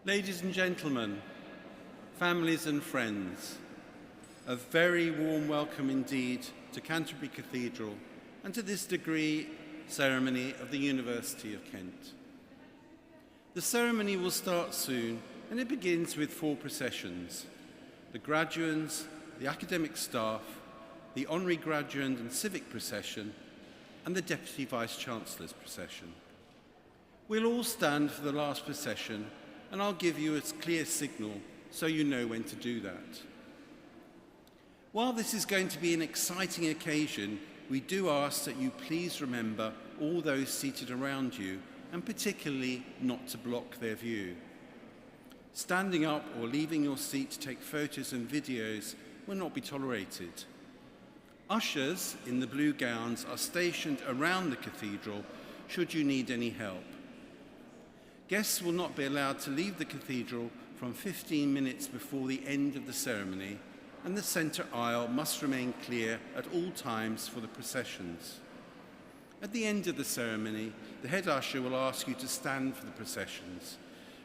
Ladies and gentlemen, families and friends, a very warm welcome indeed to Canterbury Cathedral and to this degree ceremony of the University of Kent. The ceremony will start soon, and it begins with 4 processions: the graduands, the academic staff, the Honorary Graduand and Civic procession, and the Deputy Vice-Chancellor's procession. We'll all stand for the last procession, and I'll give you a clear signal so you know when to do that. While this is going to be an exciting occasion, we do ask that you please remember all those seated around you, and particularly not to block their view. Standing up or leaving your seat to take photos and videos will not be tolerated. Ushers in the blue gowns are stationed around the cathedral should you need any help. Guests will not be allowed to leave the cathedral from 15 minutes before the end of the ceremony, and the centre aisle must remain clear at all times for the processions. At the end of the ceremony, the head usher will ask you to stand for the processions.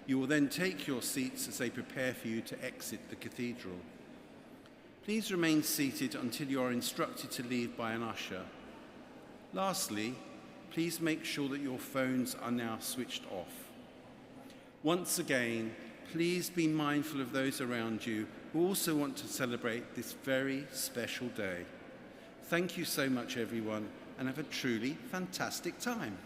You will then take your seats as they prepare for you to exit the cathedral. Please remain seated until you are instructed to leave by an usher. Lastly, please make sure that your phones are now switched off. Once again, please be mindful of those around you who also want to celebrate this very special day. Thank you so much, everyone, and have a truly fantastic time.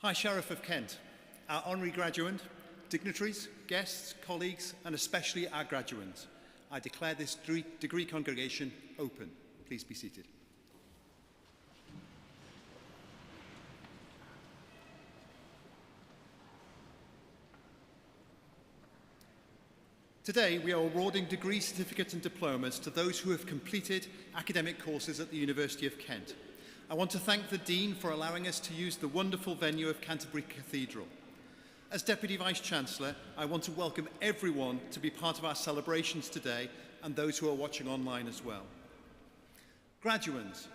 Hi, Sheriff of Kent, our honorary graduate, dignitaries, guests, colleagues, and especially our graduates. I declare this degree congregation open. Please be seated. Today, we are awarding degree certificates and diplomas to those who have completed academic courses at the University of Kent. I want to thank the Dean for allowing us to use the wonderful venue of Canterbury Cathedral. As Deputy Vice-Chancellor, I want to welcome everyone to be part of our celebrations today and those who are watching online as well. Graduates,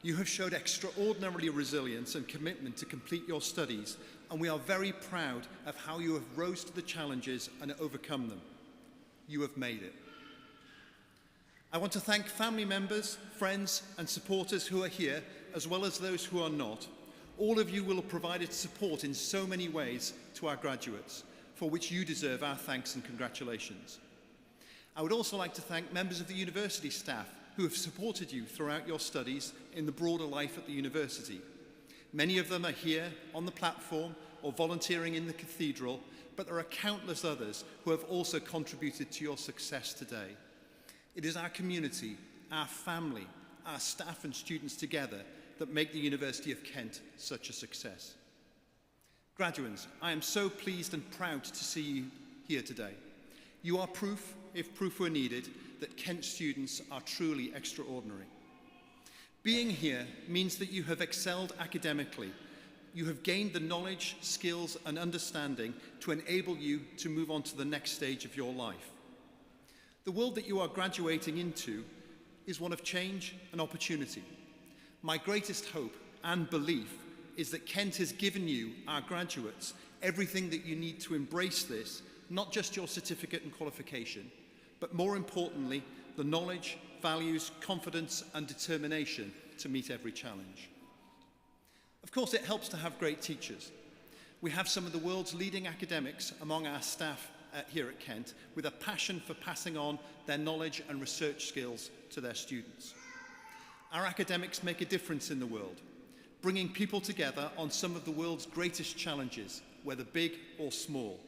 you have showed extraordinary resilience and commitment to complete your studies, and we are very proud of how you have rose to the challenges and overcome them. You have made it. I want to thank family members, friends, and supporters who are here, as well as those who are not. All of you will have provided support in so many ways to our graduates, for which you deserve our thanks and congratulations. I would also like to thank members of the university staff who have supported you throughout your studies in the broader life at the university. Many of them are here on the platform or volunteering in the cathedral, but there are countless others who have also contributed to your success today. It is our community, our family, our staff and students together that make the University of Kent such a success. Graduates, I am so pleased and proud to see you here today. You are proof, if proof were needed, that Kent students are truly extraordinary. Being here means that you have excelled academically. You have gained the knowledge, skills, and understanding to enable you to move on to the next stage of your life. The world that you are graduating into is one of change and opportunity. My greatest hope and belief is that Kent has given you, our graduates, everything that you need to embrace this, not just your certificate and qualification, but more importantly, the knowledge, values, confidence, and determination to meet every challenge. Of course, it helps to have great teachers. We have some of the world's leading academics among our staff here at Kent with a passion for passing on their knowledge and research skills to their students. Our academics make a difference in the world, bringing people together on some of the world's greatest challenges, whether big or small.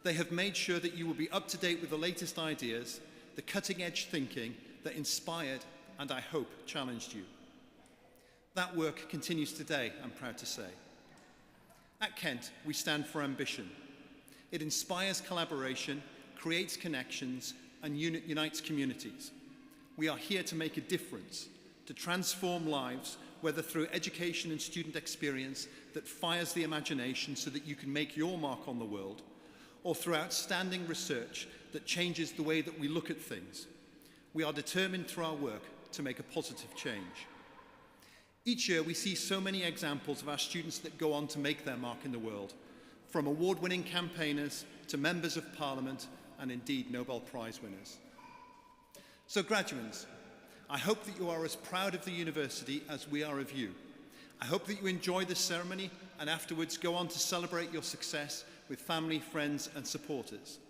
They have made sure that you will be up to date with the latest ideas, the cutting-edge thinking that inspired and I hope challenged you. That work continues today, I'm proud to say. At Kent, we stand for ambition. It inspires collaboration, creates connections, and unites communities. We are here to make a difference, to transform lives, whether through education and student experience that fires the imagination so that you can make your mark on the world, or through outstanding research that changes the way that we look at things. We are determined through our work to make a positive change. Each year we see so many examples of our students that go on to make their mark in the world, from award-winning campaigners to members of Parliament and indeed Nobel Prize winners. So graduates, I hope that you are as proud of the university as we are of you. I hope that you enjoy this ceremony and afterwards go on to celebrate your success with family, friends and supporters.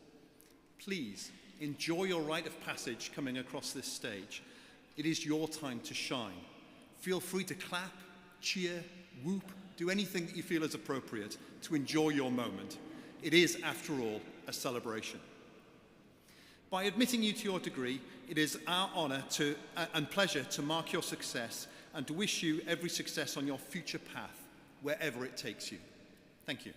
Please enjoy your rite of passage coming across this stage. It is your time to shine. Feel free to clap, cheer, whoop, do anything that you feel is appropriate to enjoy your moment. It is, after all, a celebration. By admitting you to your degree, it is our honour and pleasure to mark your success and to wish you every success on your future path, wherever it takes you. Thank you.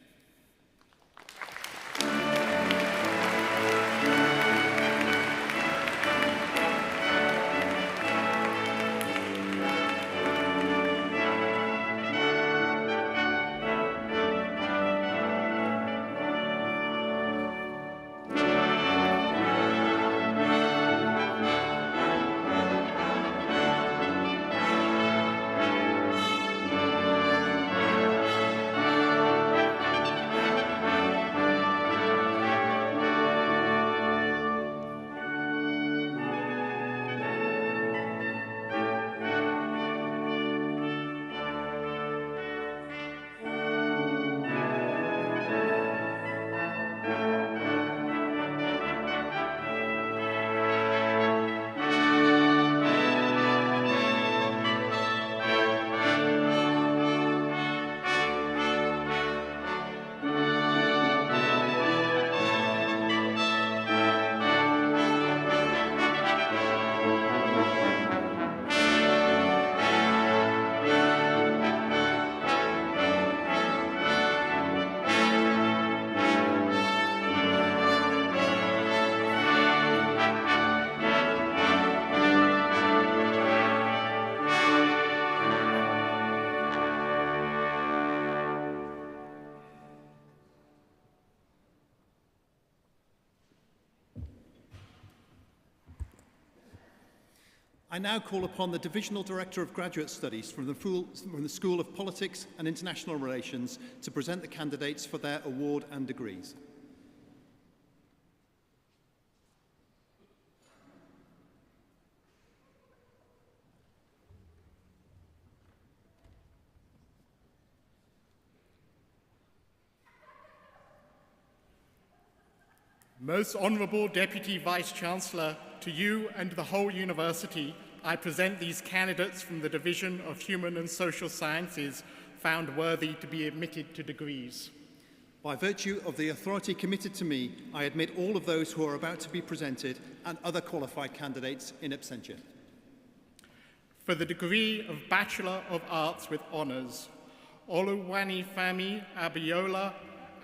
I now call upon the Divisional Director of Graduate Studies from the School of Politics and International Relations to present the candidates for their award and degrees. Most Honourable Deputy Vice-Chancellor, to you and the whole University, I present these candidates from the Division of Human and Social Sciences found worthy to be admitted to degrees. By virtue of the authority committed to me, I admit all of those who are about to be presented and other qualified candidates in absentia. For the degree of Bachelor of Arts with Honours, Oluwanifemi Abiola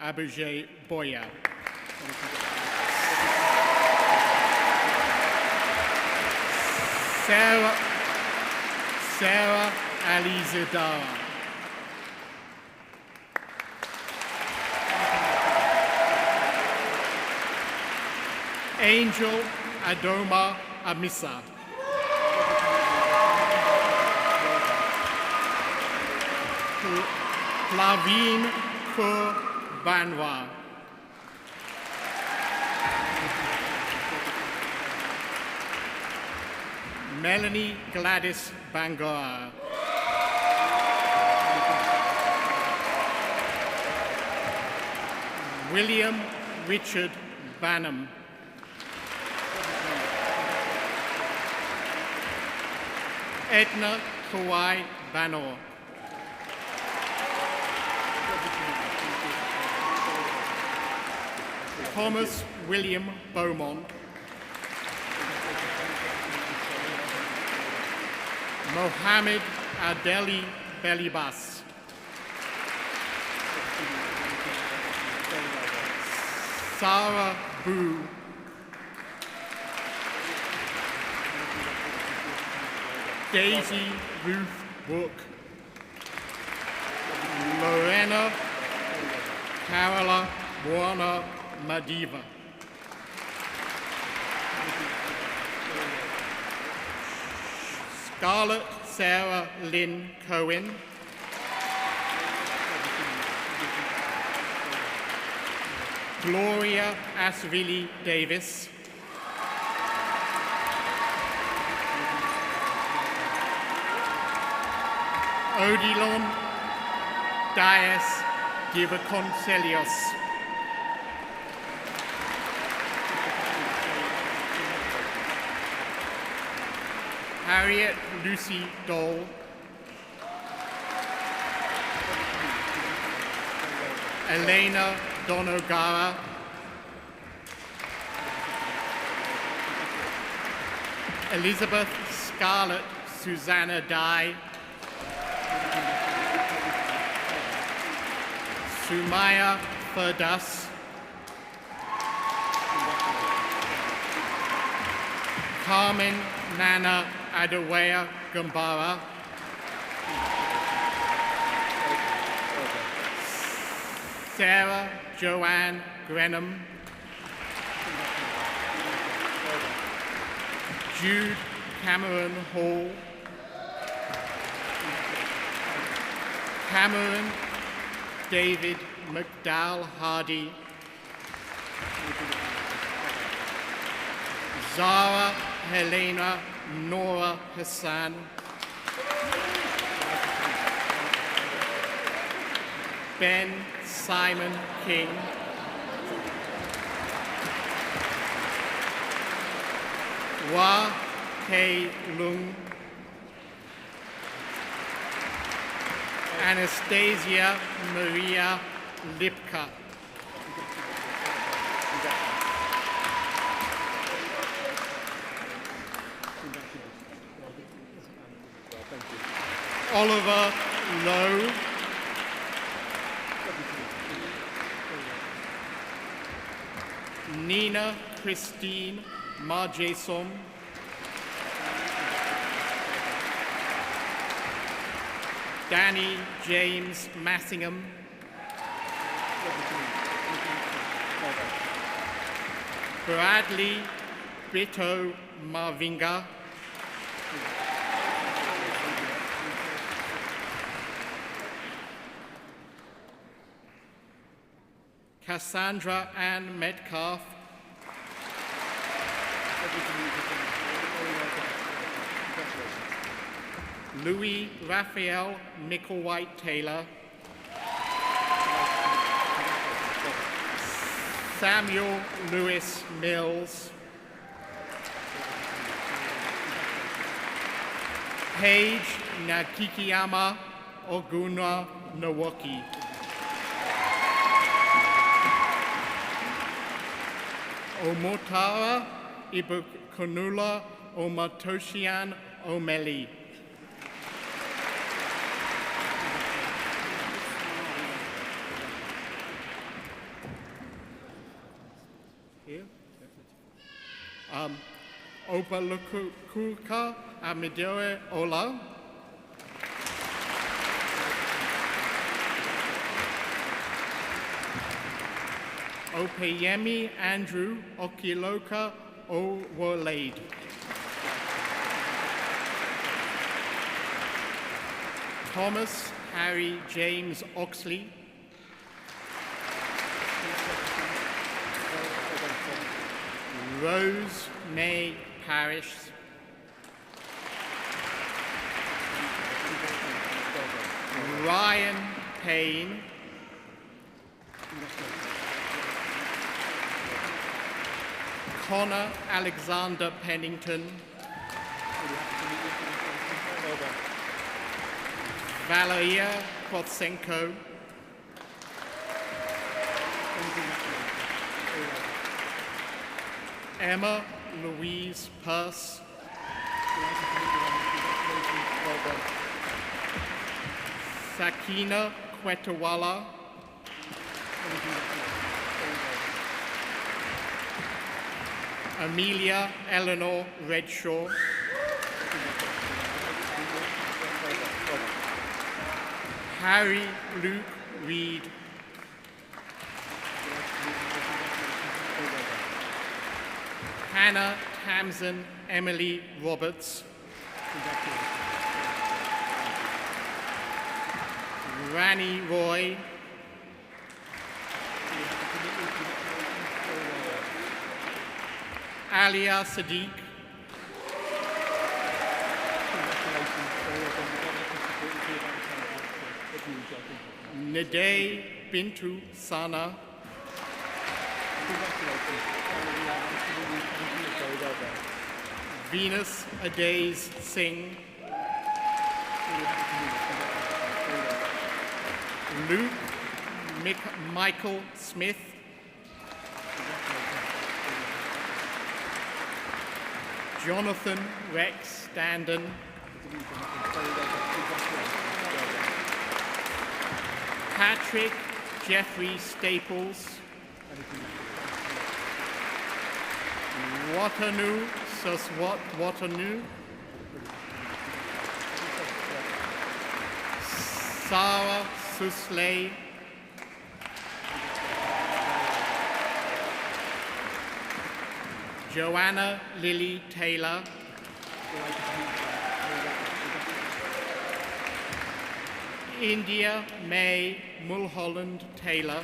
Abuje Boya. Sarah Alizadara. Angel Adoma Amisa. Flavine Kur Banwa. Melanie Gladys Bangor. William Richard Banham. Edna Kawai Banor. Thomas William Beaumont. Mohammed Adeli Belibas. Sarah Boo. Daisy Ruth Book. Lorena Carola Buona Madiva. Scarlett Sarah Lynn Cohen. Gloria Asvili Davis. Odilon Dias Givaconcelios. Harriet Lucy Dole. Elena Donogara. Elizabeth Scarlett Susanna Dye. Sumaya Ferdas. Carmen Nana Adewaya Gambara. Sarah Joanne Grenham. Jude Cameron Hall. Cameron David McDowell Hardy. Zara Helena Nora Hassan. Ben Simon King. Wa Kei Lung. Anastasia Maria Lipka. Oliver Lowe. Nina Christine Marjason. Danny James Massingham. Bradley Bito Marvinga. Cassandra Ann Metcalf, Louis Raphael Micklewhite Taylor, Samuel Lewis Mills, Paige Nakikiyama Oguna Nawoki, Omotara Ibukunula Omatoshian Omeli, Opalukuka Amidoe Ola, Opeyemi Andrew Okiloka Owolade, Thomas Harry James Oxley, Rose May Parrish, Ryan Payne, Connor Alexander Pennington, Valeria Kotsenko, Emma Louise Purse, Sakina Kwetawala, Amelia Eleanor Redshaw, Harry Luke Reed, Hannah Tamsin Emily Roberts, Rani Roy, Alia Sadiq, Nideh Bintu Sana, Venus Adays Singh, Luke Michael Smith, Jonathan Rex Standen, Patrick Jeffrey Staples, Watanu Suswat Watanu, Sarah Susley, Joanna Lily Taylor, India May Mulholland Taylor,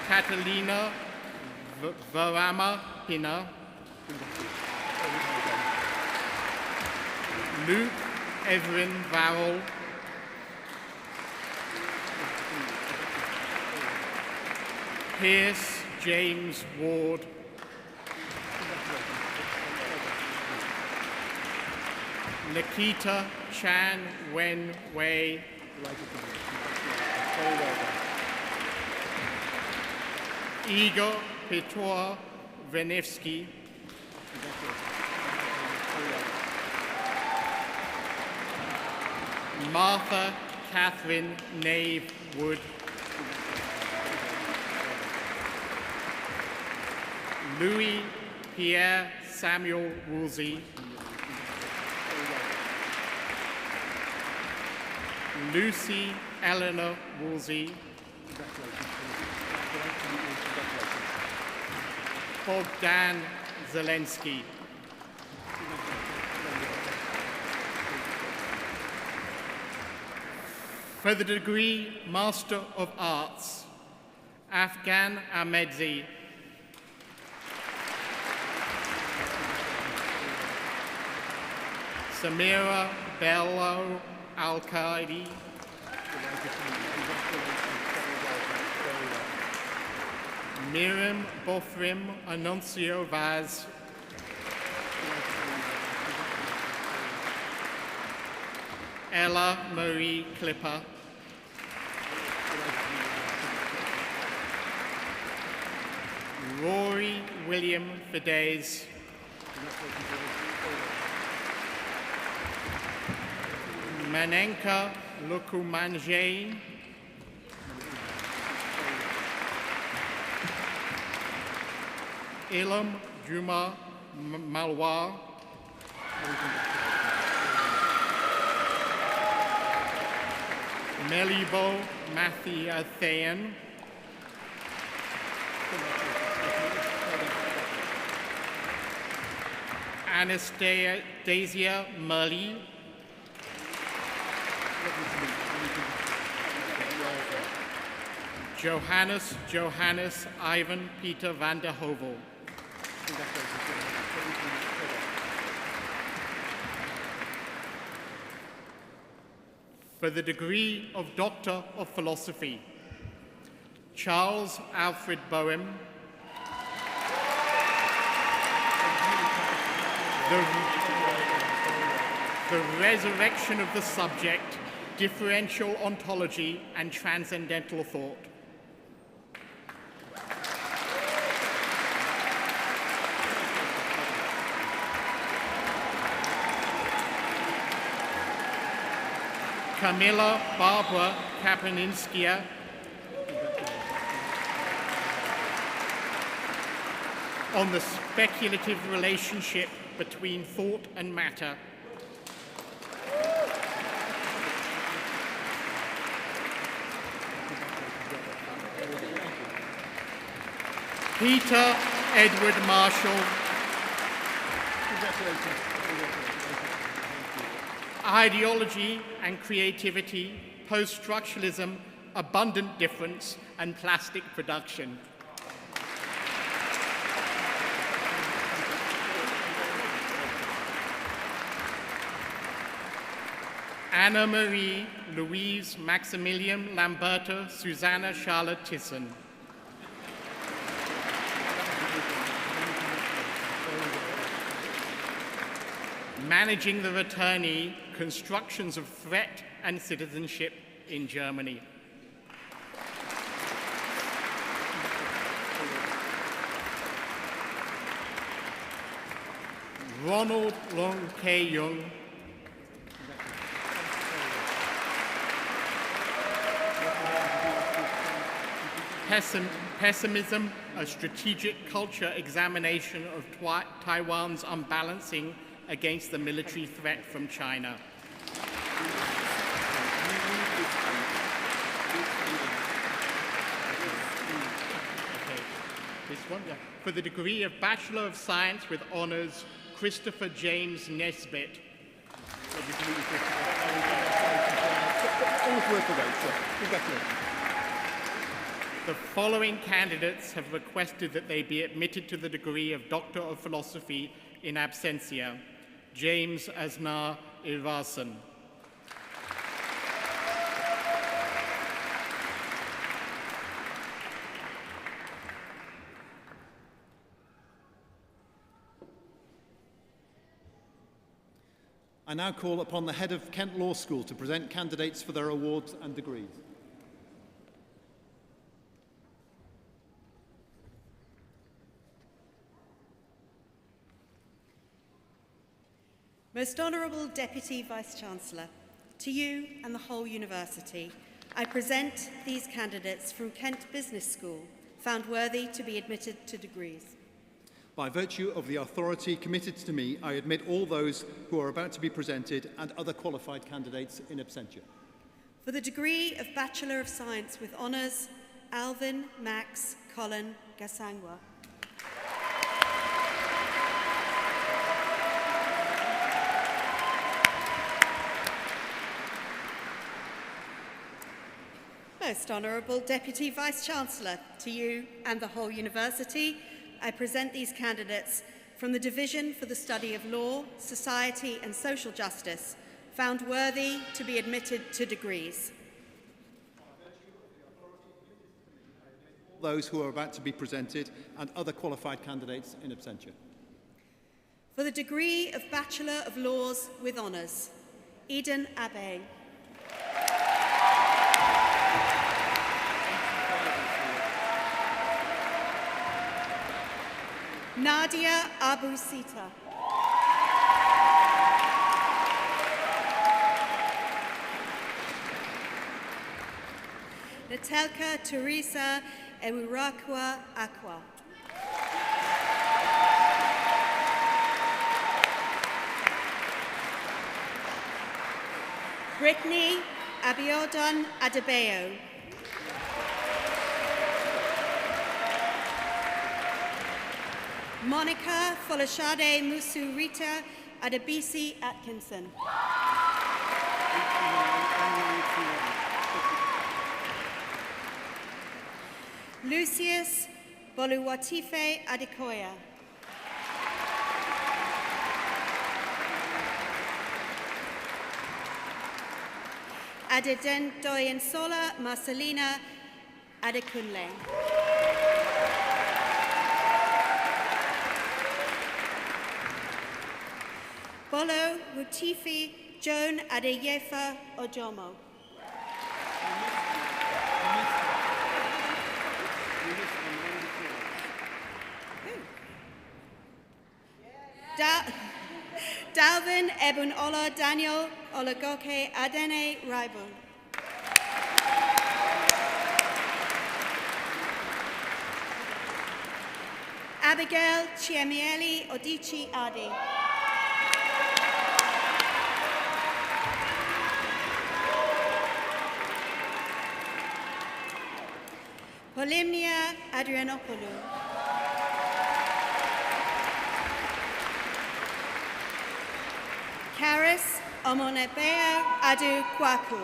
Catalina Varama Pina, Luke Evelyn Varrell, Pierce James Ward, Nikita Chan Wen Wei, Igor Petr Venevsky, Martha Catherine Nave Wood, Louis Pierre Samuel Woolsey, Lucy Eleanor Woolsey, Bogdan Zelensky. For the degree Master of Arts, Afghan Ahmedzi. Samira Bello Al-Qaidi. Miriam Bothrim Anuncio Vaz. Ella Marie Clipper. Rory William Fidesz. Manenka Lukumanje. Ilham Juma Malwa. Melibo Mathiathayan. Anastasia Murley. Johannes Ivan Peter van der Hovel. For the degree of Doctor of Philosophy, Charles Alfred Boehm. The resurrection of the subject, differential ontology, and transcendental thought. Kamila Barbara Kapaninskia. On the speculative relationship between thought and matter. Peter Edward Marshall. Ideology and creativity, post-structuralism, abundant difference, and plastic production. Anna Marie Louise Maximilian Lamberta Susanna Charlotte Thyssen. Managing the returnee, constructions of threat and citizenship in Germany. Ronald Long K. Young. Pessimism, a strategic culture examination of Taiwan's unbalancing against the military threat from China. Okay. This one, yeah. For the degree of Bachelor of Science with Honours, Christopher James Nesbitt. The following candidates have requested that they be admitted to the degree of Doctor of Philosophy in absentia. James Asnar Ilvarson. I now call upon the head of Kent Law School to present candidates for their awards and degrees. Most Honourable Deputy Vice-Chancellor, to you and the whole university, I present these candidates from Kent Business School, found worthy to be admitted to degrees. By virtue of the authority committed to me, I admit all those who are about to be presented and other qualified candidates in absentia. For the degree of Bachelor of Science with Honours, Alvin Max Colin Gasangwa. Most Honourable Deputy Vice-Chancellor, to you and the whole University, I present these candidates from the Division for the Study of Law, Society and Social Justice, found worthy to be admitted to degrees. Those who are about to be presented and other qualified candidates in absentia. For the degree of Bachelor of Laws with Honours, Eden Abe. Nadia Abu Sita. Natelka Teresa Ewurakwa Akwa. Brittany Abiodun Adebayo. Monica Folashade Musurita Adebisi Atkinson. Lucius Boluwatife Adekoya. Adeden Doyensola Marcelina Adekunle. Bolo Rutifi Joan Adeyefa Ojomo. Dalvin Ebun Ola Daniel Olagoke Adene Raibun. Abigail Chiemieli Odichi Adi. Polimnia Adrianopoulou. Karis Omonebeo Adu Kwaku.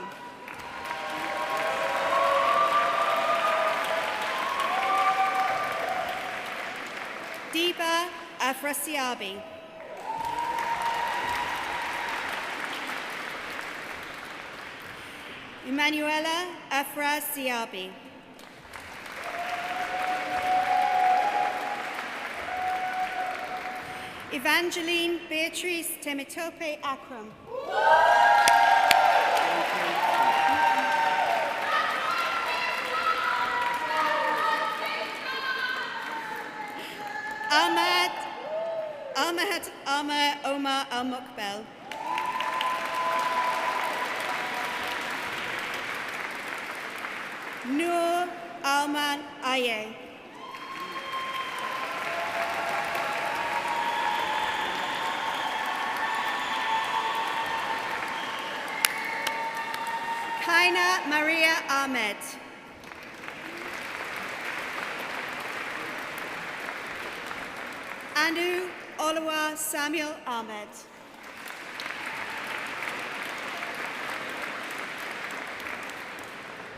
Diba Afrasiabi. Emanuela Afrasiabi. Evangeline Beatrice Temitope Akram. Ahmad Amar Omar Al-Mukbel. Noor Alman Aye. Kaina Maria Ahmed. Anu Oluwa Samuel Ahmed.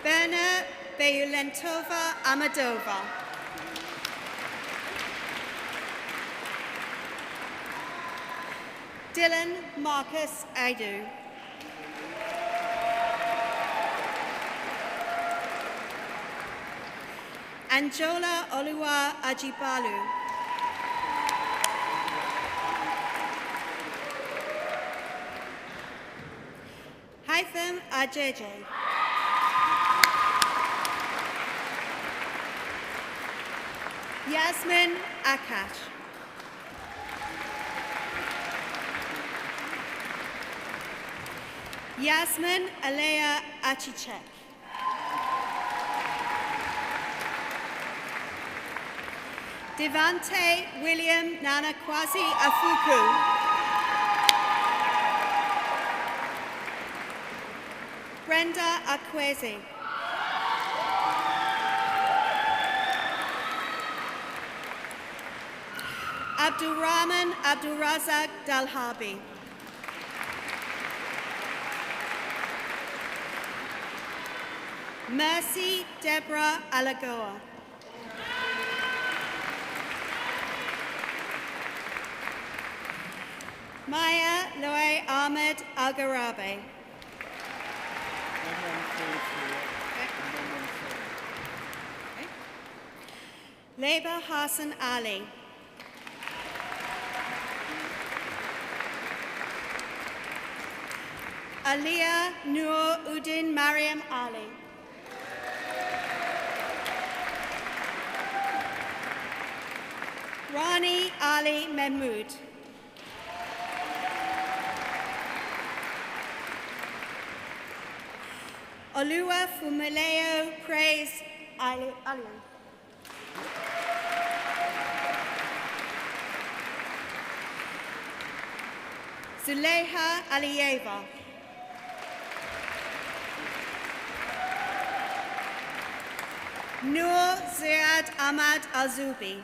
Berna Beyulentova Amadova. Dylan Marcus Aidu. Anjola Oluwa Ajibalu. Haitham Ajeje. Yasmin Akash. Yasmin Alea Achichek. Devante William Nanakwasi Afuku. Brenda Akwezi. Abdurrahman Abdurrazak Dalhabi. Mercy Deborah Alagoa. Maya Loe Ahmed Algarabe. Leba Hassan Ali. Aliyah Nur Udin Mariam Ali. Rani Ali Mahmood. Oluwa Fumaleo Praise Alian. Zuleha Aliyeva. Noor Ziad Ahmad Azubi.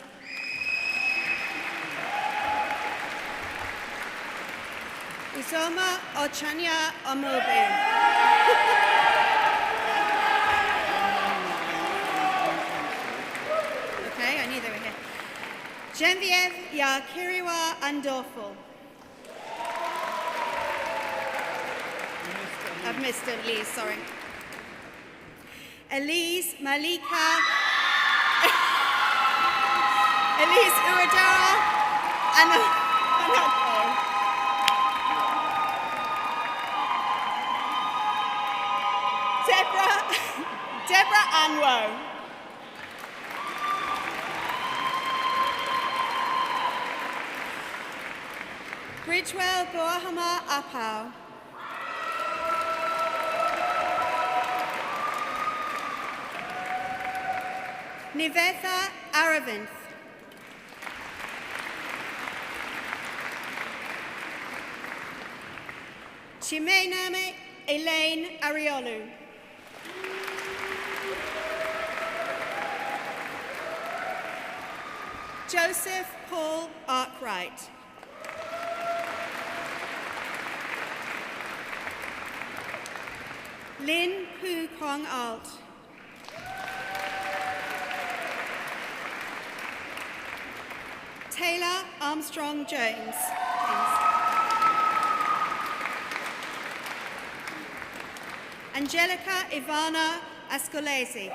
Uzoma Ochanya Omobu. Okay, I knew they were here. Genevieve Yakiriwa Andorfo. I've missed Elise, sorry. Elise Malika. Elise Uwadara. Deborah Anwo. Bridgewell Boahama Apau. Nivetha Aravinth. Chimename Elaine Ariolu. Joseph Paul Arkwright. Lin Pu Kong Alt. Taylor Armstrong Jones. Angelica Ivana Ascolesi.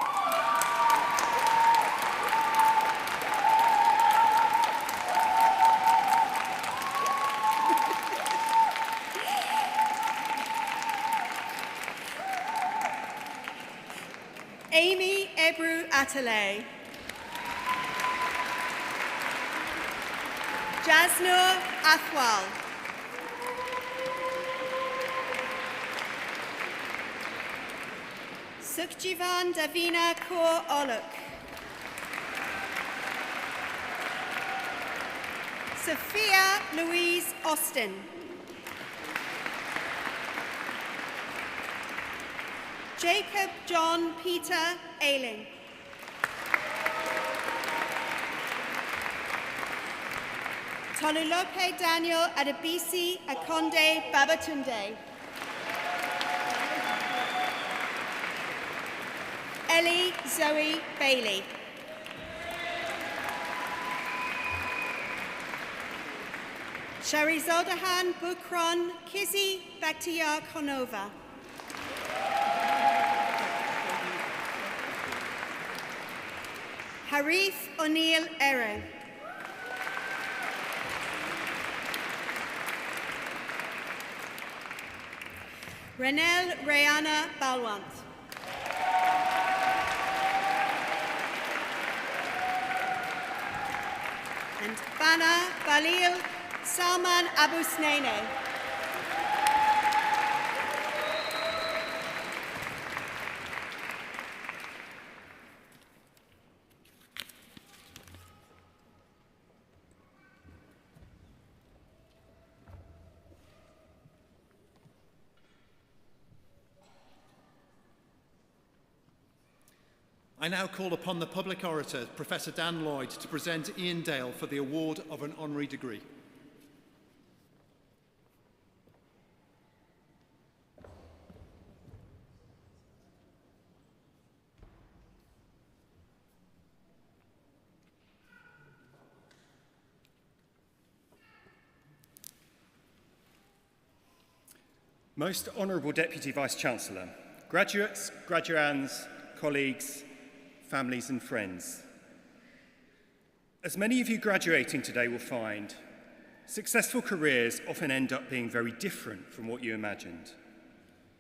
Amy Ebru Atalay. Jasnur Athwal. Sukhjivan Davina Kaur Oluk. Sophia Louise Austin. Jacob John Peter Ailing. Tolulope Daniel Adebisi Akonde Babatunde. Ellie Zoe Bailey. Sharizodahan Bukron Kizzy Bakhtiar Konova. Harif O'Neill Ero. Renelle Rayana Balwant. And Bana Balil Salman Abu Snene. I now call upon the public orator, Professor Dan Lloyd, to present Ian Dale for the award of an honorary degree. Most Honourable Deputy Vice-Chancellor, graduates, graduands, colleagues, families and friends. As many of you graduating today will find, successful careers often end up being very different from what you imagined.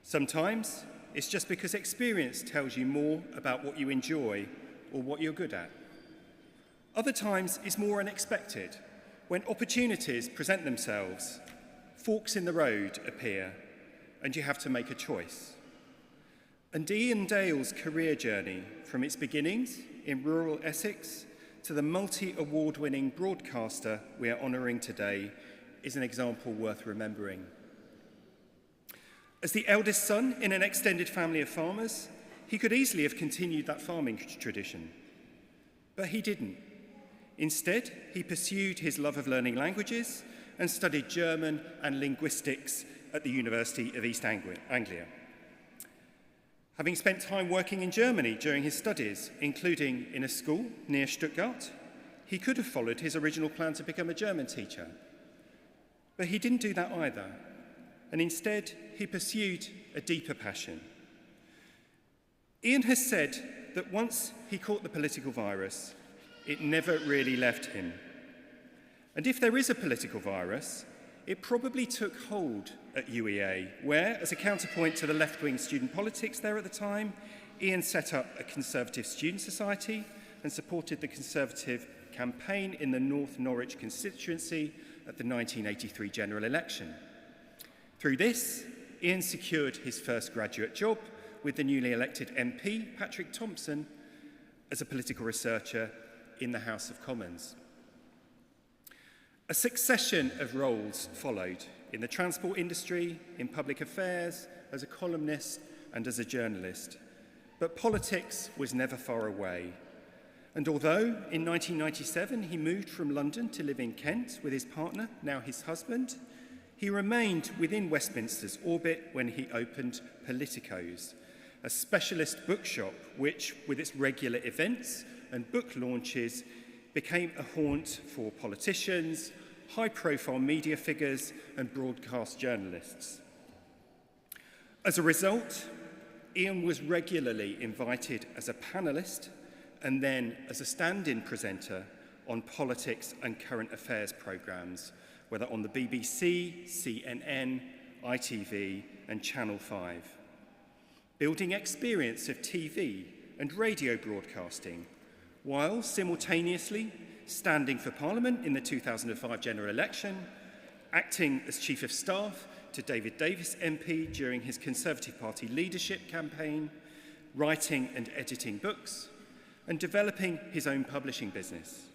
Sometimes it's just because experience tells you more about what you enjoy or what you're good at. Other times it's more unexpected, when opportunities present themselves, forks in the road appear, and you have to make a choice. And Ian Dale's career journey, from its beginnings in rural Essex to the multi-award-winning broadcaster we are honouring today, is an example worth remembering. As the eldest son in an extended family of farmers, he could easily have continued that farming tradition. But he didn't. Instead, he pursued his love of learning languages and studied German and linguistics at the University of East Anglia. Having spent time working in Germany during his studies, including in a school near Stuttgart, he could have followed his original plan to become a German teacher. But he didn't do that either, and instead he pursued a deeper passion. Ian has said that once he caught the political virus, it never really left him. And if there is a political virus, it probably took hold at UEA, where, as a counterpoint to the left-wing student politics there at the time, Ian set up a Conservative Student Society and supported the Conservative campaign in the North Norwich constituency at the 1983 general election. Through this, Ian secured his first graduate job with the newly elected MP, Patrick Thompson, as a political researcher in the House of Commons. A succession of roles followed in the transport industry, in public affairs, as a columnist and as a journalist. But politics was never far away. And although in 1997 he moved from London to live in Kent with his partner, now his husband, he remained within Westminster's orbit when he opened Politicos, a specialist bookshop which, with its regular events and book launches, became a haunt for politicians, high-profile media figures, and broadcast journalists. As a result, Ian was regularly invited as a panellist and then as a stand-in presenter on politics and current affairs programmes, whether on the BBC, CNN, ITV, and Channel 5. Building experience of TV and radio broadcasting, while simultaneously standing for Parliament in the 2005 general election, acting as Chief of Staff to David Davis MP during his Conservative Party leadership campaign, writing and editing books, and developing his own publishing business.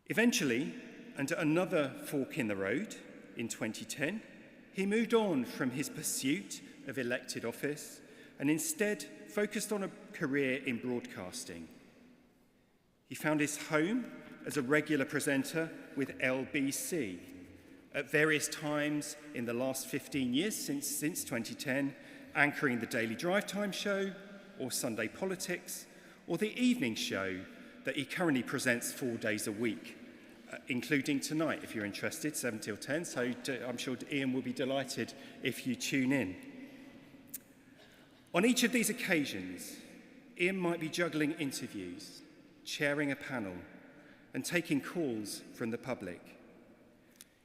Eventually, and at another fork in the road in 2010, he moved on from his pursuit of elected office and instead focused on a career in broadcasting. He found his home as a regular presenter with LBC at various times in the last 15 years since 2010, anchoring the Daily Drive Time show or Sunday Politics or the evening show that he currently presents 4 days a week, including tonight if you're interested, 7 till 10, so I'm sure Ian will be delighted if you tune in. On each of these occasions, Ian might be juggling interviews, chairing a panel, and taking calls from the public.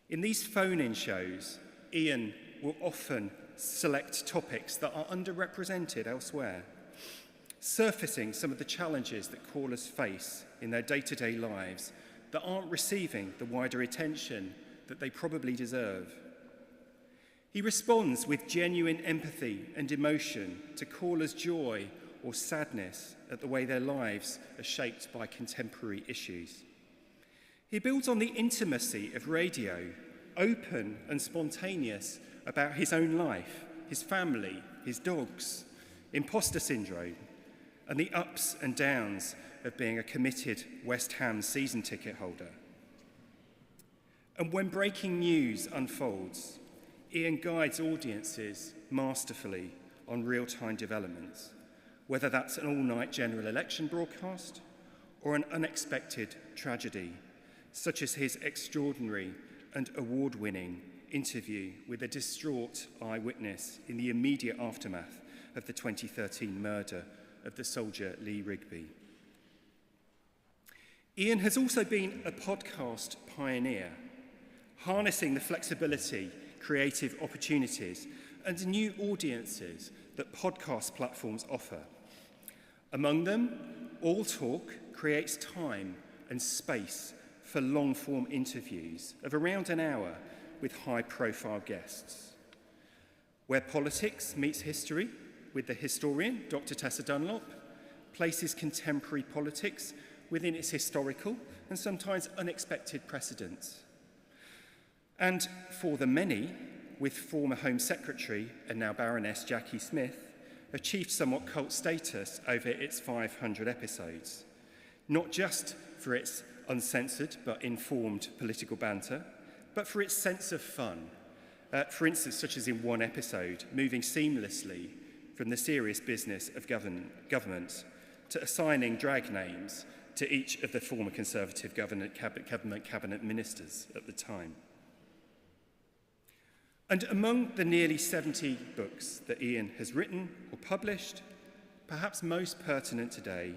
In these phone-in shows, Ian will often select topics that are underrepresented elsewhere, surfacing some of the challenges that callers face in their day-to-day lives that aren't receiving the wider attention that they probably deserve. He responds with genuine empathy and emotion to callers' joy or sadness at the way their lives are shaped by contemporary issues. He builds on the intimacy of radio, open and spontaneous about his own life, his family, his dogs, imposter syndrome, and the ups and downs of being a committed West Ham season ticket holder. And when breaking news unfolds, Ian guides audiences masterfully on real-time developments, whether that's an all-night general election broadcast or an unexpected tragedy, such as his extraordinary and award-winning interview with a distraught eyewitness in the immediate aftermath of the 2013 murder of the soldier Lee Rigby. Ian has also been a podcast pioneer, harnessing the flexibility, creative opportunities, and new audiences that podcast platforms offer. Among them, All Talk creates time and space for long-form interviews of around an hour with high-profile guests. Where Politics Meets History with the historian, Dr. Tessa Dunlop, places contemporary politics within its historical and sometimes unexpected precedents. And For the Many, with former Home Secretary and now Baroness Jackie Smith, achieved somewhat cult status over its 500 episodes, not just for its uncensored but informed political banter, but for its sense of fun. For instance, such as in one episode, moving seamlessly from the serious business of government to assigning drag names to each of the former Conservative cabinet ministers at the time. And among the nearly 70 books that Ian has written or published, perhaps most pertinent today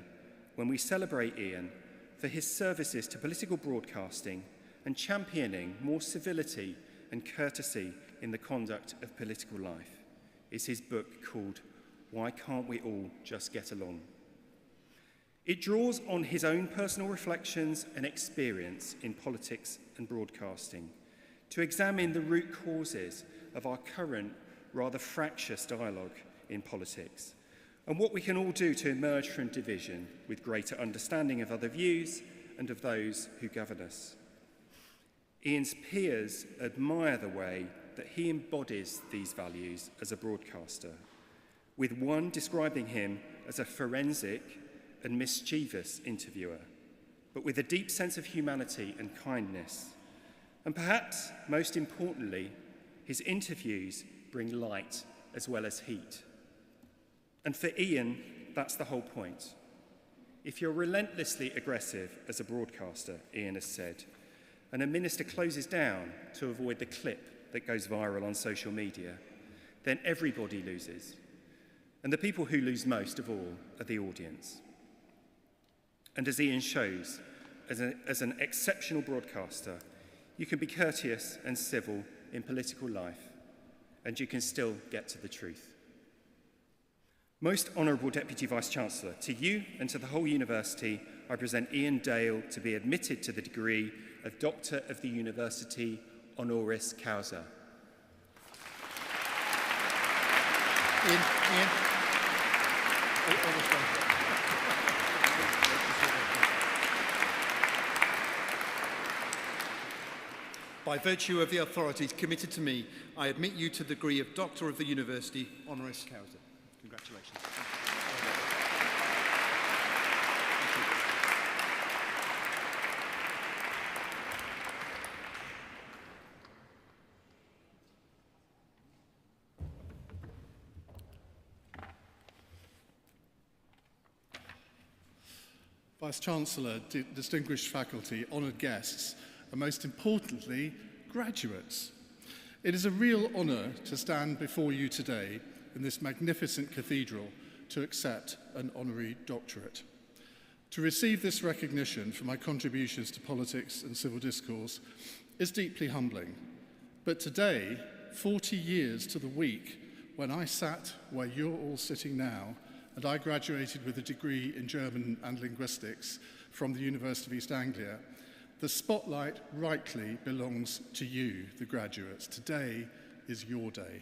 when we celebrate Ian for his services to political broadcasting and championing more civility and courtesy in the conduct of political life, is his book called Why Can't We All Just Get Along? It draws on his own personal reflections and experience in politics and broadcasting to examine the root causes of our current, rather fractious dialogue in politics, and what we can all do to emerge from division with greater understanding of other views and of those who govern us. Ian's peers admire the way that he embodies these values as a broadcaster, with one describing him as a forensic and mischievous interviewer, but with a deep sense of humanity and kindness. And perhaps most importantly, his interviews bring light as well as heat. And for Ian, that's the whole point. If you're relentlessly aggressive as a broadcaster, Ian has said, and a minister closes down to avoid the clip that goes viral on social media, then everybody loses. And the people who lose most of all are the audience. And as Ian shows, as an exceptional broadcaster, you can be courteous and civil in political life, and you can still get to the truth. Most Honourable Deputy Vice-Chancellor, to you and to the whole university, I present Ian Dale to be admitted to the degree of Doctor of the University Honoris Causa. Ian. By virtue of the authorities committed to me, I admit you to the degree of Doctor of the University Honoris Causa. Congratulations. Vice-Chancellor, distinguished faculty, honoured guests, and most importantly, graduates. It is a real honour to stand before you today in this magnificent cathedral to accept an honorary doctorate. To receive this recognition for my contributions to politics and civil discourse is deeply humbling. But today, 40 years to the week, when I sat where you're all sitting now, and I graduated with a degree in German and linguistics from the University of East Anglia, the spotlight rightly belongs to you, the graduates. Today is your day.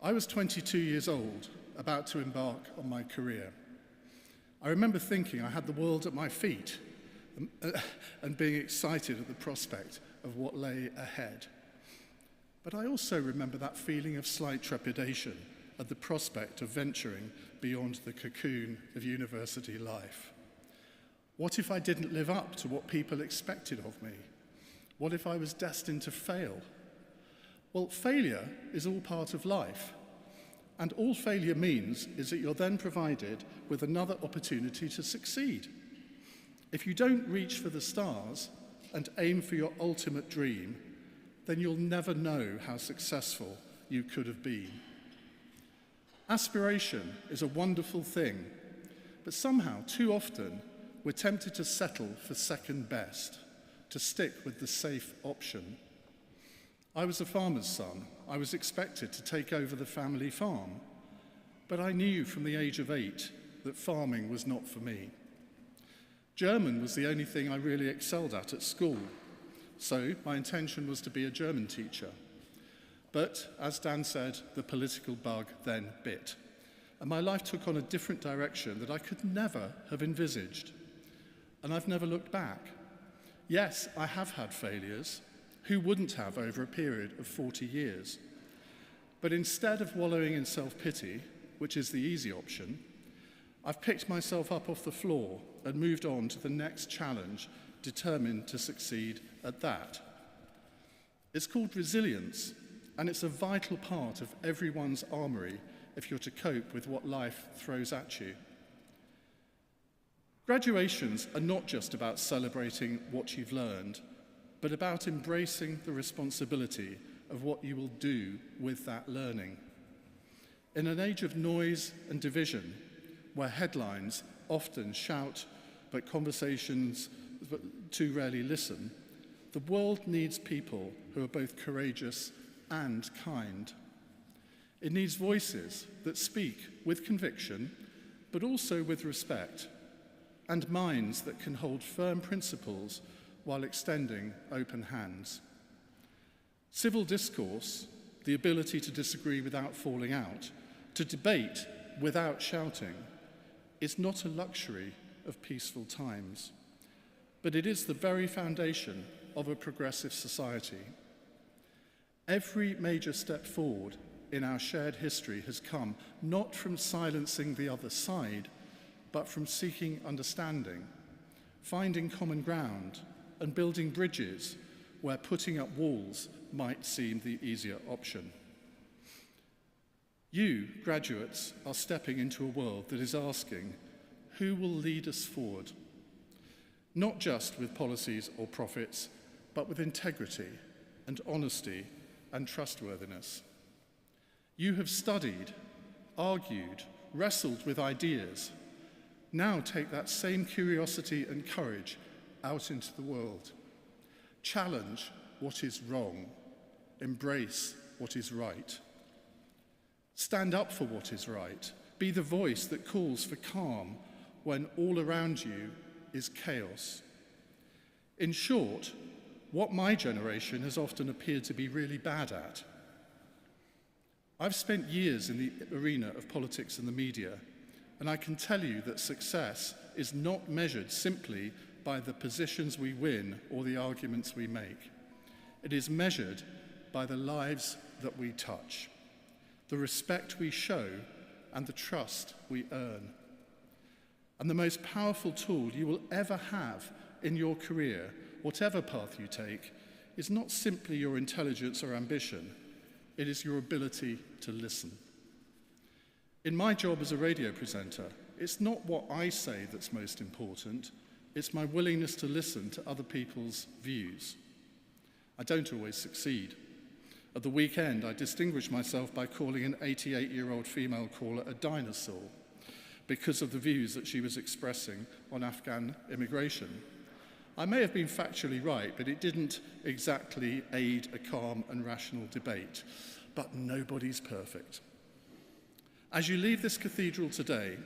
I was 22 years old, about to embark on my career. I remember thinking I had the world at my feet and being excited at the prospect of what lay ahead. But I also remember that feeling of slight trepidation at the prospect of venturing beyond the cocoon of university life. What if I didn't live up to what people expected of me? What if I was destined to fail? Well, failure is all part of life. And all failure means is that you're then provided with another opportunity to succeed. If you don't reach for the stars and aim for your ultimate dream, then you'll never know how successful you could have been. Aspiration is a wonderful thing, but somehow, too often, we're tempted to settle for second best, to stick with the safe option. I was a farmer's son. I was expected to take over the family farm, but I knew from the age of 8 that farming was not for me. German was the only thing I really excelled at school, so my intention was to be a German teacher. But, as Dan said, the political bug then bit, and my life took on a different direction that I could never have envisaged. And I've never looked back. Yes, I have had failures. Who wouldn't have over a period of 40 years? But instead of wallowing in self-pity, which is the easy option, I've picked myself up off the floor and moved on to the next challenge, determined to succeed at that. It's called resilience, and it's a vital part of everyone's armoury if you're to cope with what life throws at you. Graduations are not just about celebrating what you've learned, but about embracing the responsibility of what you will do with that learning. In an age of noise and division, where headlines often shout, but conversations too rarely listen, the world needs people who are both courageous and kind. It needs voices that speak with conviction, but also with respect, and minds that can hold firm principles while extending open hands. Civil discourse, the ability to disagree without falling out, to debate without shouting, is not a luxury of peaceful times, but it is the very foundation of a progressive society. Every major step forward in our shared history has come not from silencing the other side, but from seeking understanding, finding common ground, and building bridges where putting up walls might seem the easier option. You, graduates, are stepping into a world that is asking, who will lead us forward? Not just with policies or profits, but with integrity and honesty and trustworthiness. You have studied, argued, wrestled with ideas. Now take that same curiosity and courage out into the world. Challenge what is wrong. Embrace what is right. Stand up for what is right. Be the voice that calls for calm when all around you is chaos. In short, what my generation has often appeared to be really bad at. I've spent years in the arena of politics and the media, and I can tell you that success is not measured simply by the positions we win or the arguments we make. It is measured by the lives that we touch, the respect we show, and the trust we earn. And the most powerful tool you will ever have in your career, whatever path you take, is not simply your intelligence or ambition, it is your ability to listen. In my job as a radio presenter, it's not what I say that's most important, it's my willingness to listen to other people's views. I don't always succeed. At the weekend, I distinguished myself by calling an 88-year-old female caller a dinosaur because of the views that she was expressing on Afghan immigration. I may have been factually right, but it didn't exactly aid a calm and rational debate. But nobody's perfect. As you leave this cathedral today,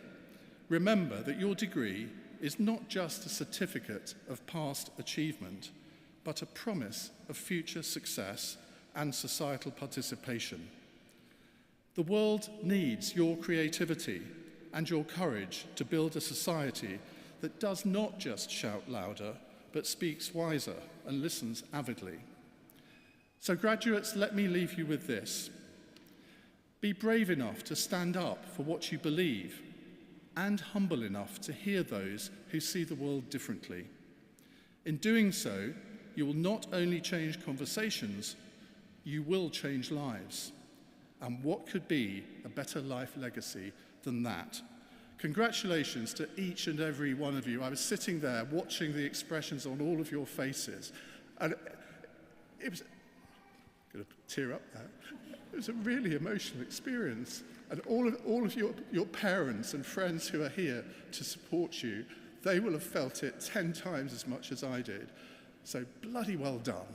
remember that your degree is not just a certificate of past achievement, but a promise of future success and societal participation. The world needs your creativity and your courage to build a society that does not just shout louder, but speaks wiser and listens avidly. So graduates, let me leave you with this. Be brave enough to stand up for what you believe and humble enough to hear those who see the world differently. In doing so, you will not only change conversations, you will change lives. And what could be a better life legacy than that? Congratulations to each and every one of you. I was sitting there watching the expressions on all of your faces, and going to tear up there. It was a really emotional experience. And all of your parents and friends who are here to support you, they will have felt it 10 times as much as I did. So bloody well done.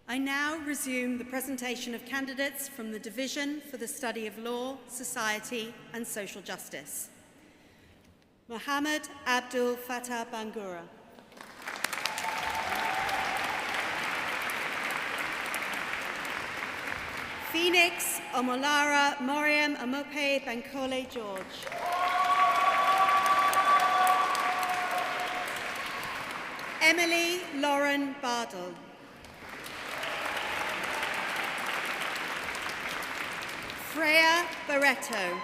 I now resume the presentation of candidates from the Division for the Study of Law, Society and Social Justice. Mohammed Abdul Fattah Bangura. Phoenix Omolara Moriam Amope Bankole George. Emily Lauren Bardell. Freya Barreto.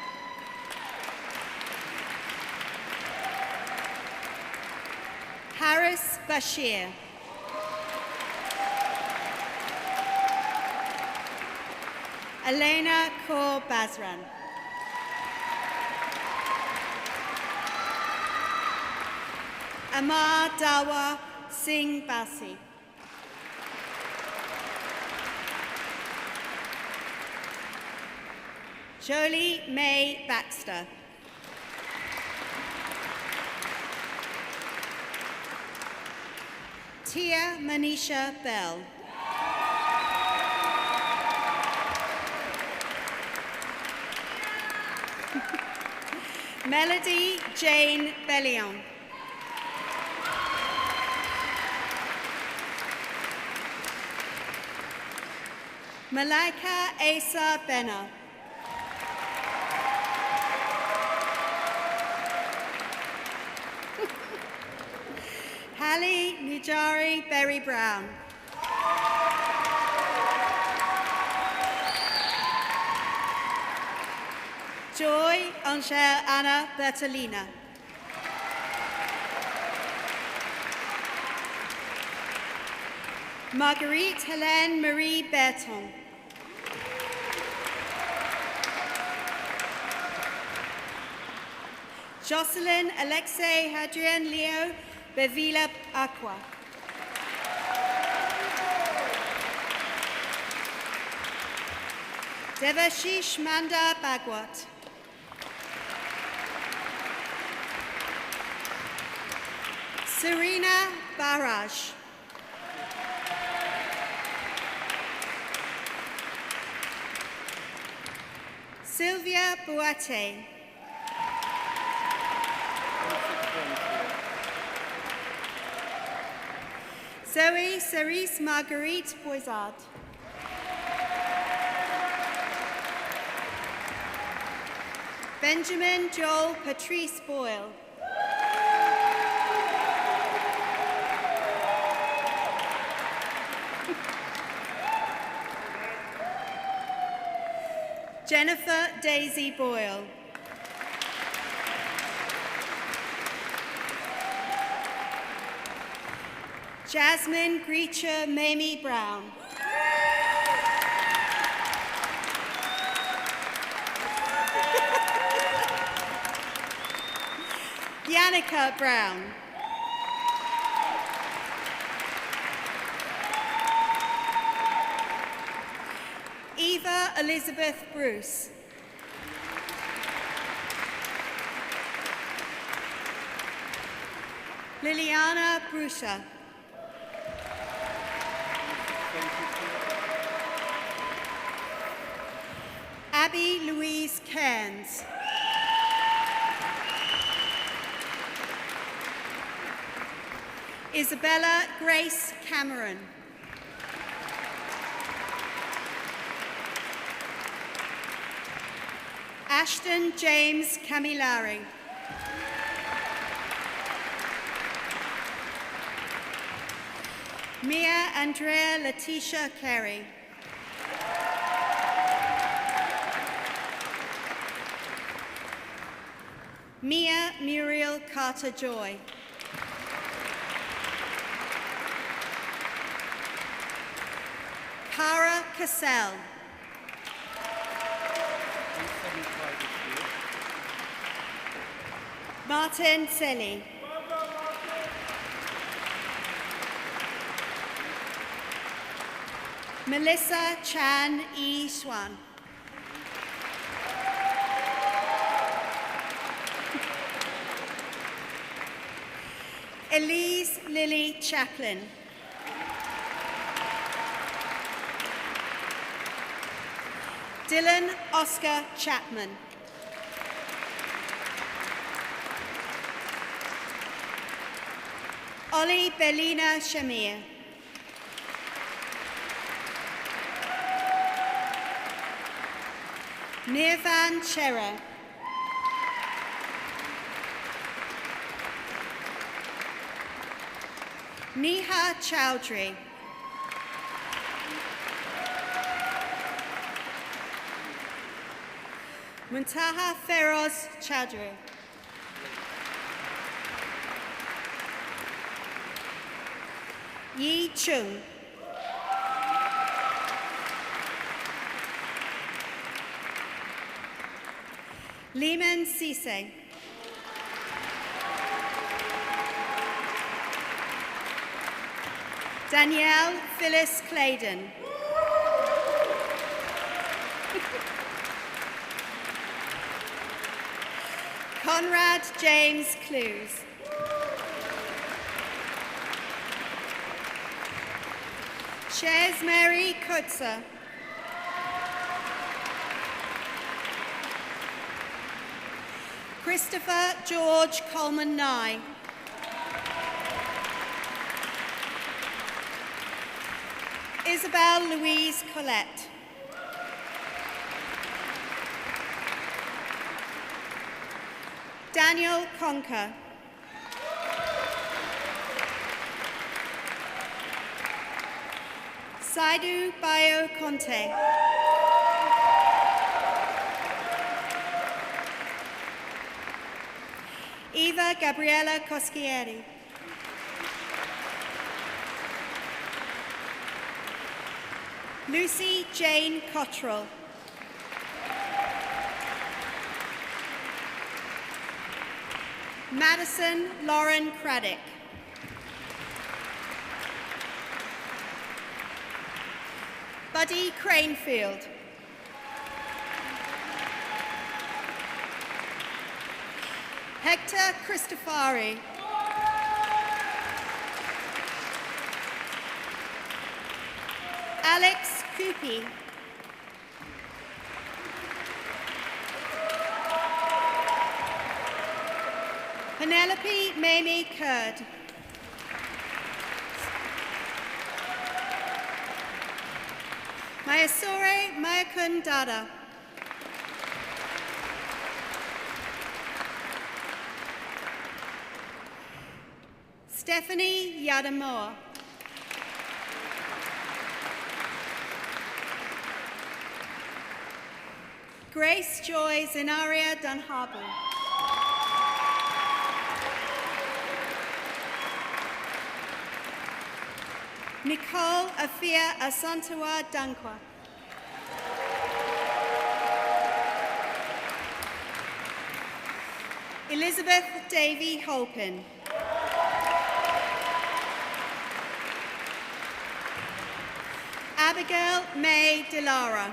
Harris Bashir. Elena Kaur Basran. Amar Dawa Singh Basi. Jolie May Baxter. Tia Manisha Bell. Melody Jane Bellion. Malaika Asa Benna. Hallie Nijari Berry Brown. Joy Angel Anna Bertolina. Marguerite Helene Marie Berton. Jocelyn Alexei Hadrian Leo Bevila Aqua. Devashish Manda Bagwat. Serena Barrage. Sylvia Buate. Zoe Cerise Marguerite Boisard. Benjamin Joel Patrice Boyle. Jennifer Daisy Boyle. Jasmine Greacher Mamie Brown. Yannicka Brown. Eva Elizabeth Bruce. Liliana Brusha. Abby Louise Cairns. Isabella Grace Cameron. Ashton James Camilleri. Mia Andrea Letitia Carey. Mia Muriel Carter Joy. Cara Cassell. Martin Selly. Melissa Chan E. Swan. Elise Lily Chaplin. Dylan Oscar Chapman. Ollie Bellina Shamir. Nirvan Chera. Neha Chowdhury. Muntaha Feroz Chowdhury. Yi Chung. Lehman Cisse. Danielle Phyllis Claydon. Conrad James Clues. Shares Mary Kutzer. Christopher George Coleman Nye. Isabel Louise Collette. Daniel Conker. Saidu Bayo Conte. Eva Gabriela Coschieri. Lucy Jane Cottrell. Madison Lauren Craddock. Buddy Cranefield. Hector Cristofari. Alex Coopy. Penelope Mamie Kurd. Mayasore Mayakun Dada. Stephanie Yadamoa. Grace Joy Zenaria Dunharbu. Nicole Afia Asantawa Dankwa. Elizabeth Davy Holpin. Abigail May Delara.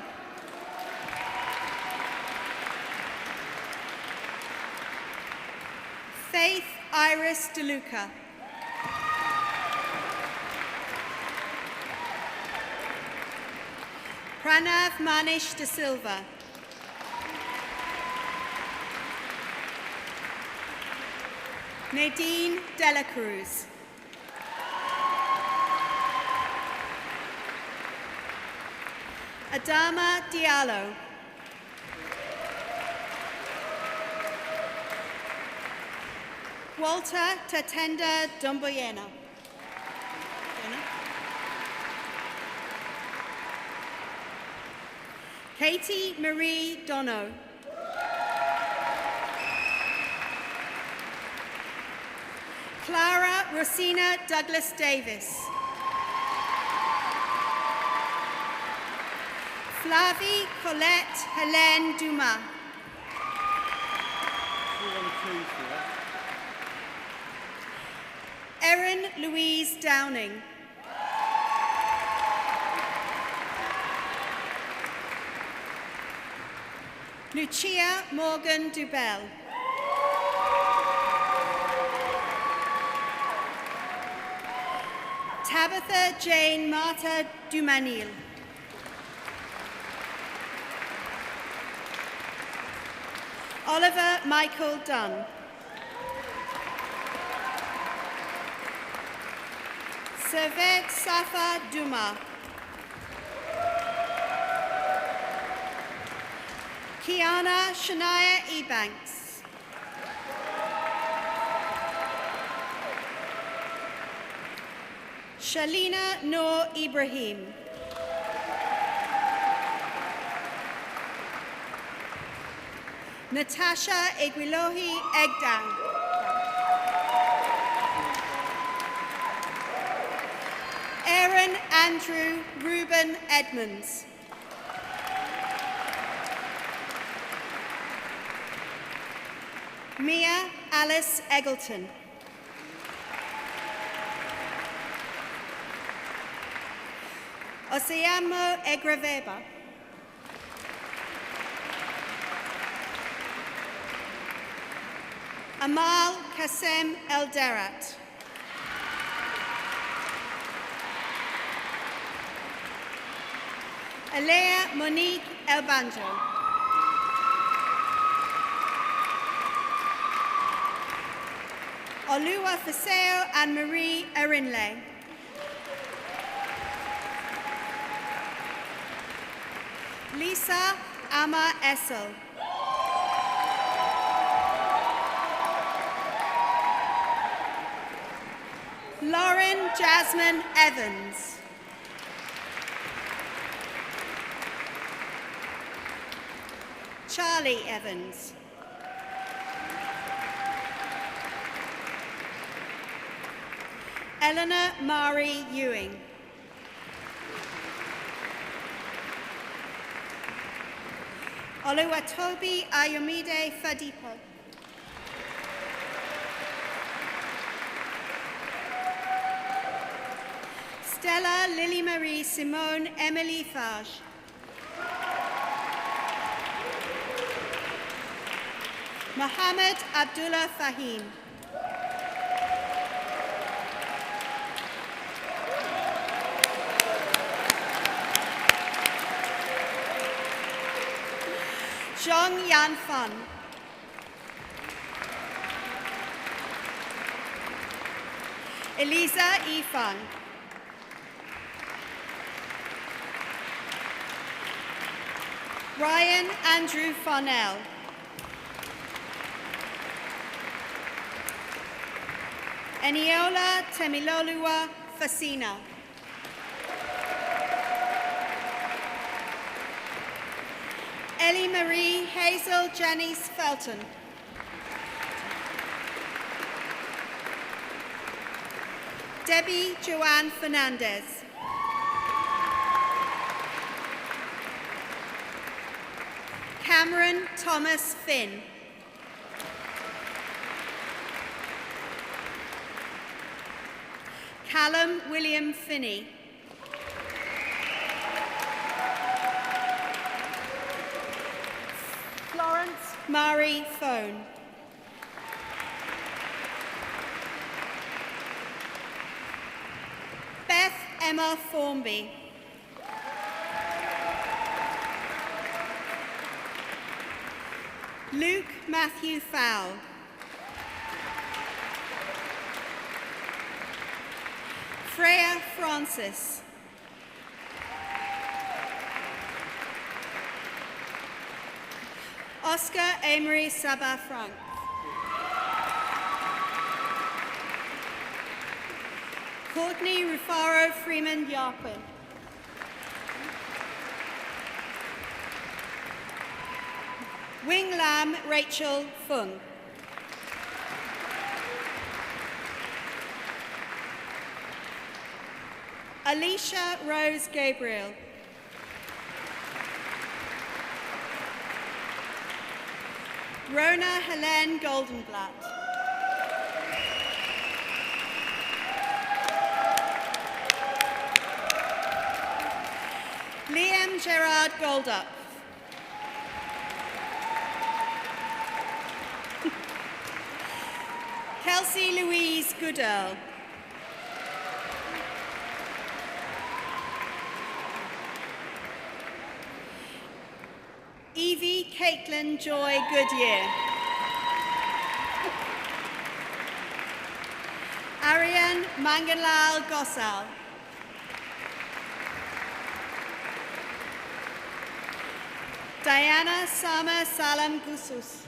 Faith Iris DeLuca. Pranav Manish De Silva. Nadine Dela Cruz. Adama Diallo. Walter Tatenda Dumboyena. Katie Marie Dono. Clara Rosina Douglas Davis. Flavie Colette Helene Dumas. Erin Louise Downing. Lucia Morgan Dubell. Tabitha Jane Marta Dumanil. Oliver Michael Dunn. Servet Safa Duma. Kiana Shania Ebanks. Shalina Noor Ibrahim. Natasha Egwilohi Egdang. Aaron Andrew Reuben Edmonds. Mia Alice Eggleton. Oseamo Egraveba. Amal Kassem Elderat. Alea Monique Elbanjo. Olua Faseo Anne-Marie Erinle. Lisa Ama Essel. Lauren Jasmine Evans. Charlie Evans. Eleanor Mari Ewing. Oluwatobi Ayomide Fadipo. Stella Lily Marie Simone Emily Fage. Mohammed Abdullah Fahim. Zhong Yan Fan. Eliza E. Fan. Ryan Andrew Farnell. Eniola Temiloluwa Fasina. Ellie Marie Hazel Janice Felton. Debbie Joanne Fernandez. Cameron Thomas Finn. Callum William Finney. Florence Marie Phone. Beth Emma Formby. Luke Matthew Fowl. Freya Francis. Oscar Emery Sabah Frank. Courtney Rufaro Freeman Yarpin. Wing Lam Rachel Fung. Alicia Rose Gabriel. Rona Helene Goldenblatt. Liam Gerard Goldup. Kelsey Louise Goodell. Evie Caitlin Joy Goodyear. Ariane Manganlal Gosal. Diana Sama Salam Gusus.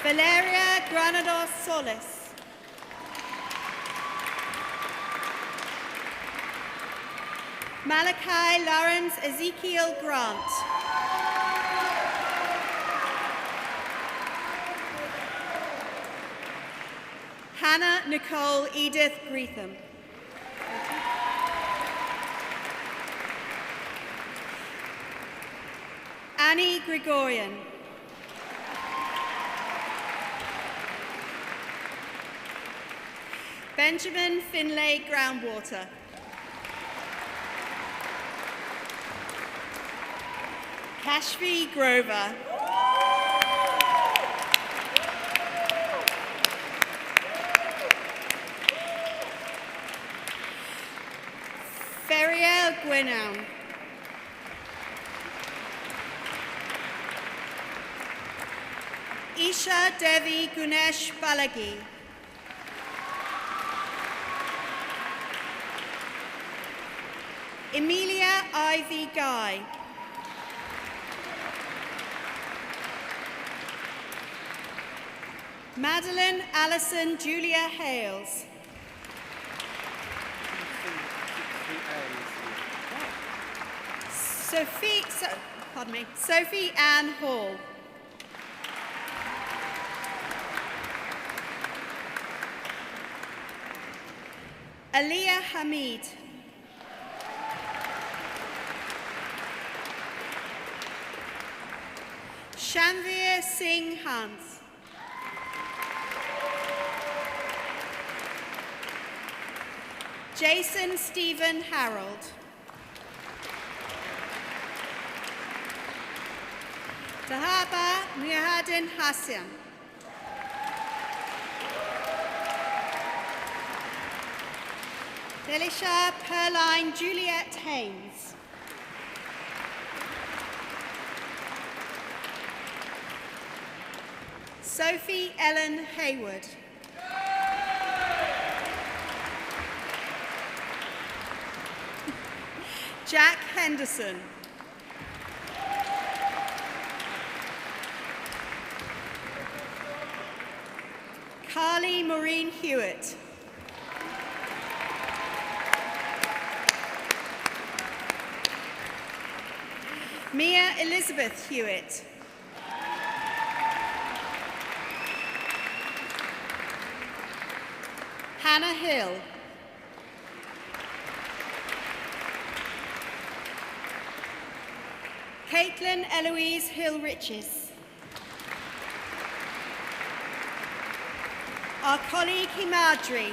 Valeria Granados Solis. Malachi Lawrence Ezekiel Grant. Hannah Nicole Edith Greetham. Annie Gregorian. Benjamin Finlay Groundwater. Kashvi Grover. Feriel Gwynam. Isha Devi Gunesh Balagi. Emilia Ivy Guy. Madeline Allison Julia Hales. Sophie Ann Hall. Aliyah Hamid. Shamvir Singh Hans. Jason Stephen Harold. Tahaba Muhadin Hassan. Delisha Perline Juliet Haynes. Sophie Ellen Hayward. Jack Henderson. Carly Maureen Hewitt. Mia Elizabeth Hewitt. Hannah Hill. Caitlin Eloise Hill-Riches. Our colleague Himadri.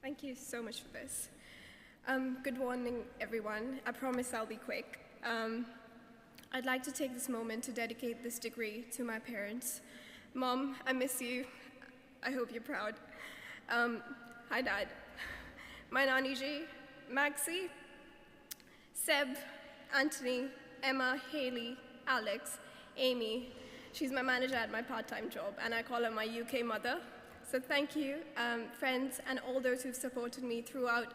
Thank you so much for this. Good morning, everyone. I promise I'll be quick. I'd like to take this moment to dedicate this degree to my parents. Mom, I miss you. I hope you're proud. Hi, Dad. My Nani Ji, Maxi, Seb, Anthony, Emma, Haley, Alex, Amy. She's my manager at my part-time job, and I call her my UK mother. So thank you, friends, and all those who've supported me throughout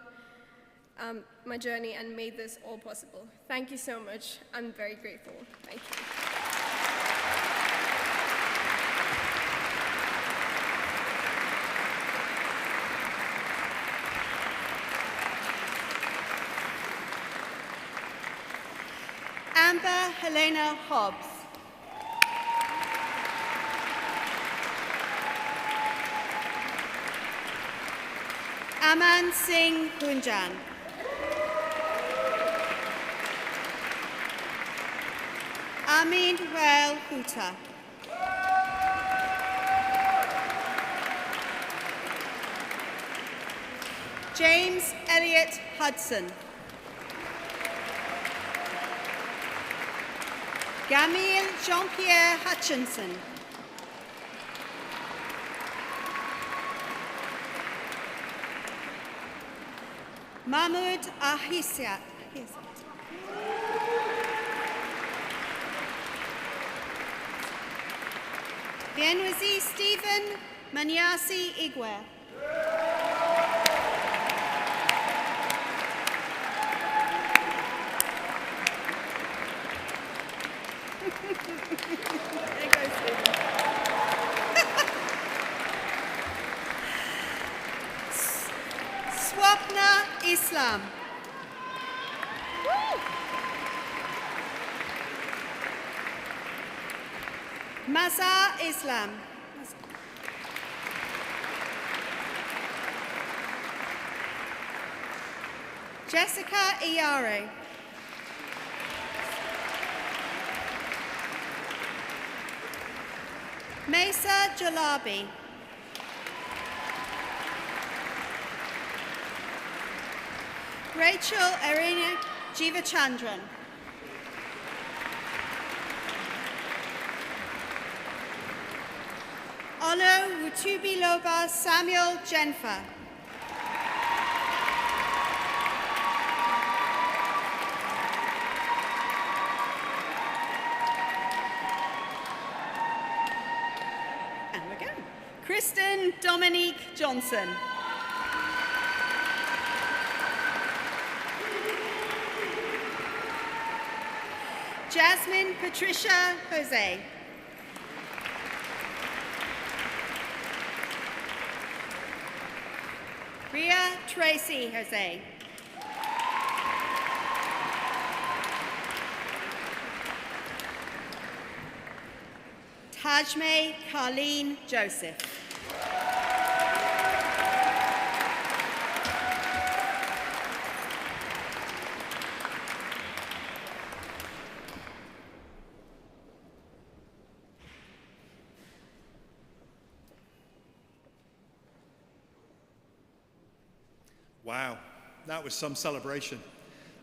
my journey and made this all possible. Thank you so much. I'm very grateful. Thank you. Amber Helena Hobbs. Aman Singh Punjan. Amin Rael Huta. James Elliott Hudson. Gamil Jean-Pierre Hutchinson. Mahmoud Ahisiat. Bienvenue Stephen Manyasi Igwe. There goes Stephen. Swapna Islam. Mazar Islam. Jessica Iyare. Mesa Jalabi. Rachel Irina Jivachandran. Olo Wutubiloba Samuel Jenfer. And we're going. Kristen Dominique Johnson. Jasmine Patricia Jose. Ria Tracy Jose. Tajme Carleen Joseph. Wow, that was some celebration.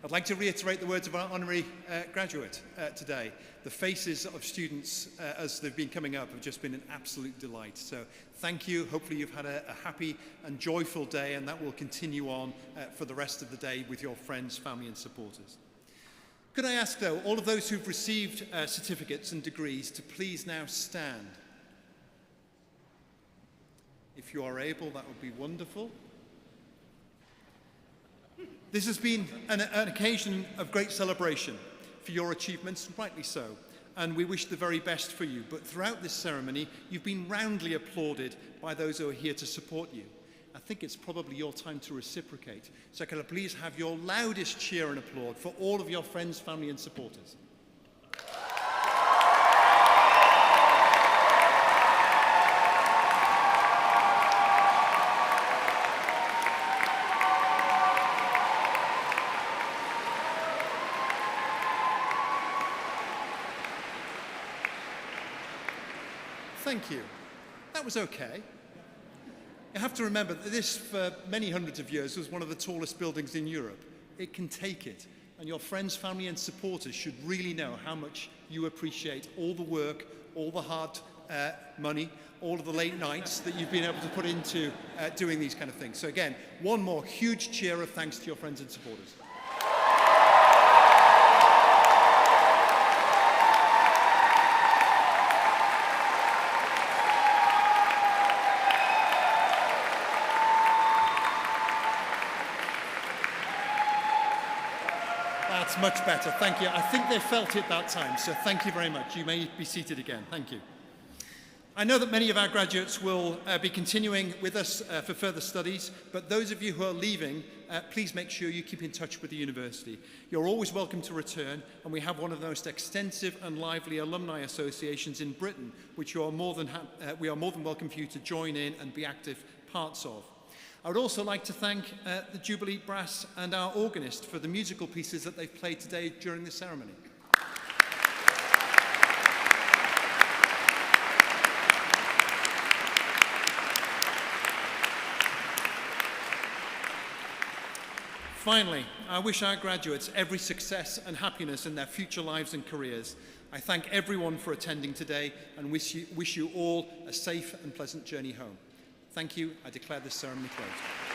I'd like to reiterate the words of our honorary graduate today. The faces of students as they've been coming up have just been an absolute delight. So thank you. Hopefully you've had a happy and joyful day, and that will continue on for the rest of the day with your friends, family and supporters. Could I ask, though, all of those who've received certificates and degrees to please now stand? If you are able, that would be wonderful. This has been an occasion of great celebration for your achievements, rightly so, and we wish the very best for you. But throughout this ceremony, you've been roundly applauded by those who are here to support you. I think it's probably your time to reciprocate. So can I please have your loudest cheer and applaud for all of your friends, family and supporters? Thank you. That was okay. You have to remember that this, for many hundreds of years, was one of the tallest buildings in Europe. It can take it. And your friends, family and supporters should really know how much you appreciate all the work, all the hard money, all of the late nights that you've been able to put into doing these kind of things. So again, one more huge cheer of thanks to your friends and supporters. That's much better, thank you. I think they felt it that time, so thank you very much. You may be seated again, thank you. I know that many of our graduates will be continuing with us for further studies, but those of you who are leaving, please make sure you keep in touch with the university. You're always welcome to return, and we have one of the most extensive and lively alumni associations in Britain, which we are more than welcome for you to join in and be active parts of. I would also like to thank the Jubilee Brass and our organist for the musical pieces that they've played today during the ceremony. Finally, I wish our graduates every success and happiness in their future lives and careers. I thank everyone for attending today and wish you all a safe and pleasant journey home. Thank you. I declare this ceremony closed.